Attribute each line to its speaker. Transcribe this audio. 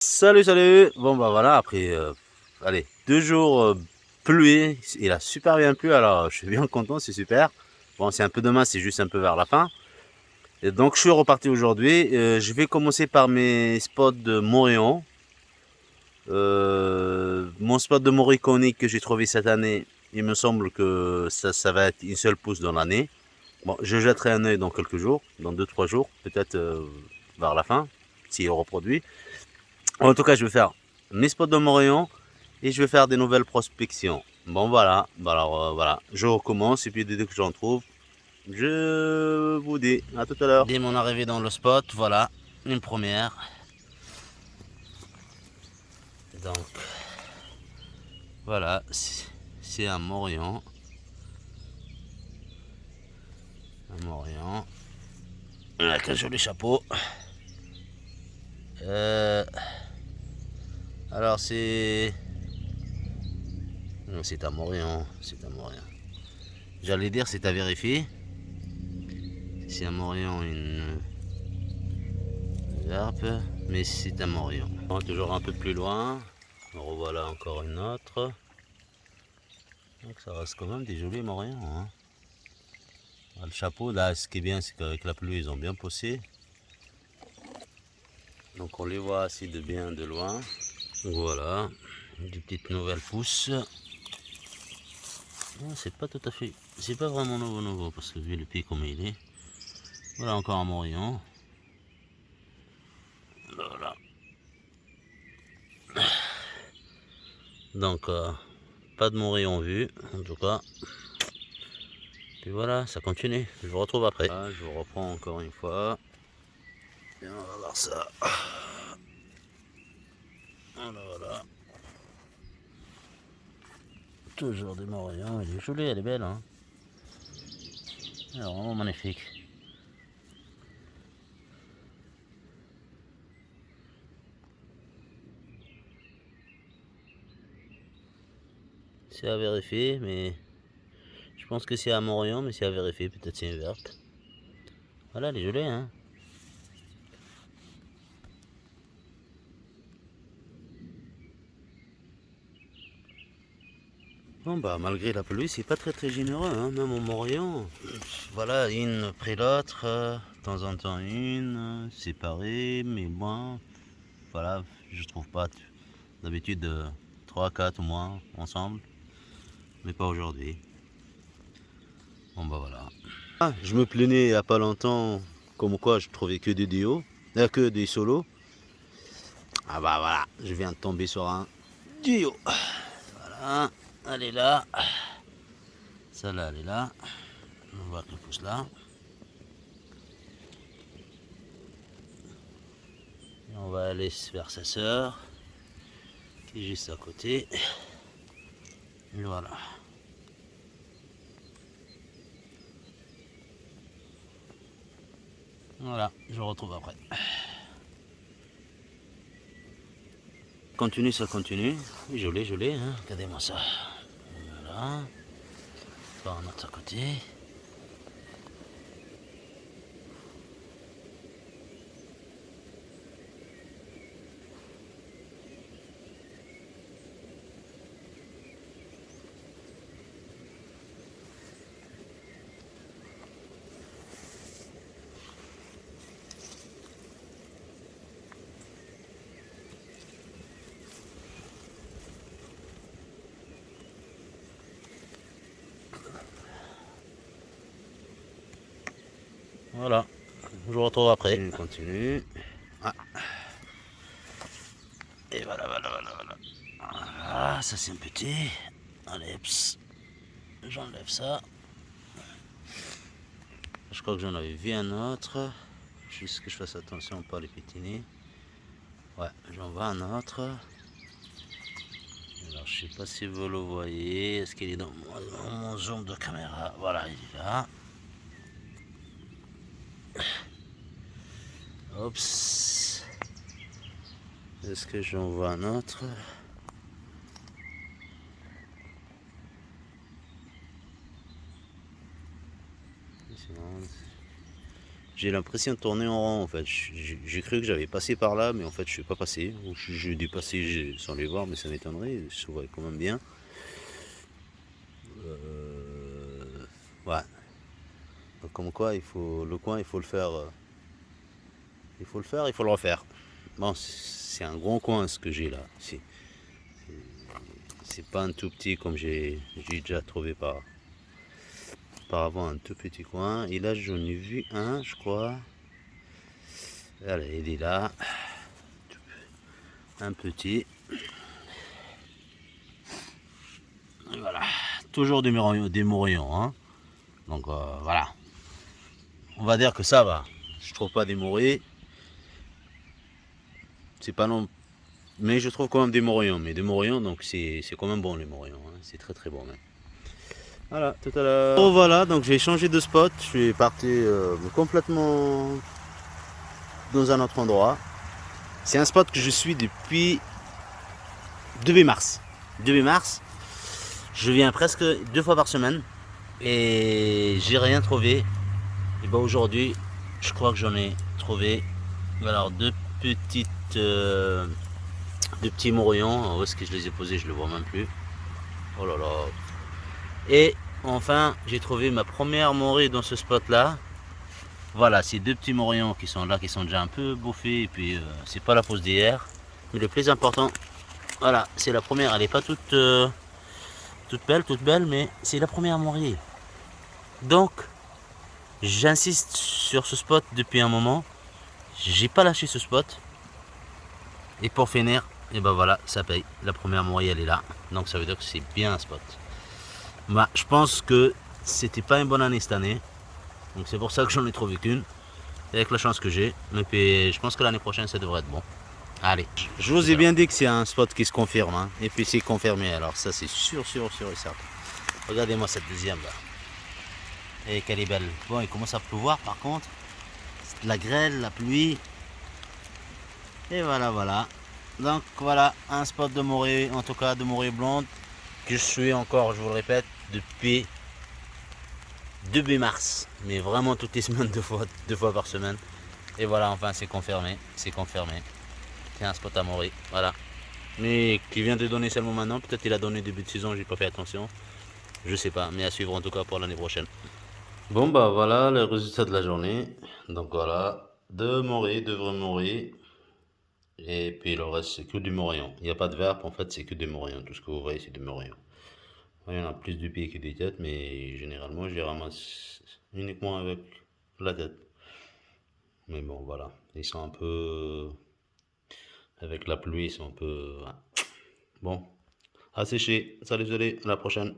Speaker 1: Salut, salut. Bon bah voilà, après allez, 2 jours pluie, il a super bien plu, alors je suis bien content, c'est super. Bon, c'est un peu demain, c'est juste un peu vers la fin. Et donc je suis reparti aujourd'hui. Je vais commencer par mes spots de Morillon. Mon spot de Morricone que j'ai trouvé cette année, il me semble que ça va être une seule pousse dans l'année. Bon, je jetterai un œil dans quelques jours, dans 2 3 jours, peut-être vers la fin, s'il reproduit. En tout cas, je vais faire mes spots de Morillon et je vais faire des nouvelles prospections. Bon, voilà. Bah, alors, voilà. Je recommence et puis dès que j'en trouve, je vous dis à tout à l'heure. Dès mon arrivée dans le spot, voilà, une première. Donc, voilà, c'est un Morillon. Un Morillon. Avec un joli chapeau. Euh, alors, c'est. Non, c'est un Morillon. C'est un Morillon. J'allais dire, c'est à vérifier. C'est un Morillon, une Verpe, mais c'est un Morillon. Bon, toujours un peu plus loin, en revoilà encore une autre. Donc ça reste quand même des jolis Morillons. Hein. Le chapeau, là, ce qui est bien, c'est qu'avec la pluie, ils ont bien poussé. Donc on les voit assez de bien de loin. Donc voilà, des petites nouvelles pousses. C'est pas tout à fait, c'est pas vraiment nouveau, parce que vu le pied comme il est. Voilà encore un Morillon. Voilà. Donc pas de Morillon vu, en tout cas. Puis voilà, ça continue. Je vous retrouve après. Là, je vous reprends encore une fois. Et on va voir ça. Voilà, voilà. Toujours des Morillons. Elle est jolie, elle est belle. Hein. Elle est vraiment magnifique. C'est à vérifier, mais je pense que c'est un Morillon, mais c'est à vérifier. Peut-être c'est une verte. Voilà, elle est jolie, hein. Bon bah malgré la pluie, c'est pas très généreux, hein, même au Morillon. Voilà, une après l'autre, de temps en temps une, séparée, mais bon, voilà, je trouve pas. D'habitude 3, 4 au moins ensemble, mais pas aujourd'hui. Bon bah voilà. Ah, je me plaignais il y a pas longtemps, comme quoi je trouvais que des duos, que des solos. Ah bah voilà, je viens de tomber sur un duo. Voilà, elle est là. Celle-là, elle est là. On voit qu'elle pousse là. Et on va aller vers sa sœur, qui est juste à côté. Et voilà. Voilà, je vous retrouve après. Continue, ça continue. Joli, joli, hein. Regardez-moi ça. Voilà. Par un autre côté. Voilà, je vous retrouve après. On continue. Ah. Et voilà, voilà, voilà, voilà. Voilà, ça c'est un petit. Allez, j'enlève ça. Je crois que j'en avais vu un autre. Juste que je fasse attention pas les pétiner. Ouais, j'en vois un autre. Alors je sais pas si vous le voyez. Est-ce qu'il est dans mon zoom de caméra? Voilà, il est là. Oups. Est-ce que j'en vois un autre? J'ai l'impression de tourner en rond en fait. J'ai cru que j'avais passé par là, mais en fait je suis pas passé. Ou j'ai dû passer sans les voir, mais ça m'étonnerait. Je se voyais quand même bien. Ouais. Donc, comme quoi, il faut le coin, il faut le faire. Il faut le faire, il faut le refaire. Bon, c'est un grand coin ce que j'ai là. C'est pas un tout petit comme j'ai déjà trouvé par avant, un tout petit coin. Et là, j'en ai vu un, je crois. Allez, il est là. Un petit. Et voilà. Toujours des mourillons. Hein. Donc voilà. On va dire que ça va. Je trouve pas des mourris. C'est pas non. Mais je trouve quand même des mourillons. Mais des mourillons, donc c'est quand même bon les mourillons. Hein. C'est très très bon même. Voilà, tout à l'heure. Oh voilà, donc j'ai changé de spot. Je suis parti complètement dans un autre endroit. C'est un spot que je suis depuis début mars. Début mars, je viens presque 2 fois par semaine et j'ai rien trouvé. Et ben aujourd'hui, je crois que j'en ai trouvé. Alors deux petits mourillons. Où est-ce que je les ai posés? Je ne le vois même plus. Oh là là. Et enfin, j'ai trouvé ma première morée dans ce spot-là. Voilà, ces 2 petits mourillons qui sont là, qui sont déjà un peu bouffés. Et puis, c'est pas la pose d'hier. Mais le plus important, voilà, c'est la première. Elle n'est pas toute belle, mais c'est la première morée. Donc, j'insiste sur ce spot depuis un moment. J'ai pas lâché ce spot. Et pour finir, et ben voilà, ça paye. La première morée, elle est là. Donc, ça veut dire que c'est bien un spot. Bah, je pense que c'était pas une bonne année cette année. Donc, c'est pour ça que j'en ai trouvé qu'une. Avec la chance que j'ai. Mais puis, je pense que l'année prochaine, ça devrait être bon. Allez, je vous ai bien dit que c'est un spot qui se confirme. Hein. Et puis, c'est confirmé. Alors, ça, c'est sûr et certain. Regardez-moi cette deuxième là. Et qu'elle est belle. Bon, il commence à pleuvoir par contre. C'est de la grêle, la pluie. Et voilà, voilà. Donc voilà, un spot de morée, en tout cas de morée blonde, que je suis encore, je vous le répète, depuis début mars. Mais vraiment toutes les semaines, 2 fois par semaine. Et voilà, enfin c'est confirmé, c'est confirmé. C'est un spot à morée, voilà. Mais qui vient de donner seulement maintenant, peut-être il a donné début de saison, j'ai pas fait attention. Je sais pas, mais à suivre en tout cas pour l'année prochaine. Bon bah voilà le résultat de la journée. Donc voilà, 2 morilles, 2 vrais morilles. Et puis le reste c'est que du morillon. Il n'y a pas de verpe, en fait c'est que des morillons. Tout ce que vous voyez c'est des morillons. Il y en a plus du pied que des têtes, mais généralement je les ramasse uniquement avec la tête. Mais bon voilà, ils sont un peu... Avec la pluie, ils sont un peu... Bon, à sécher. Salut, salut, à la prochaine.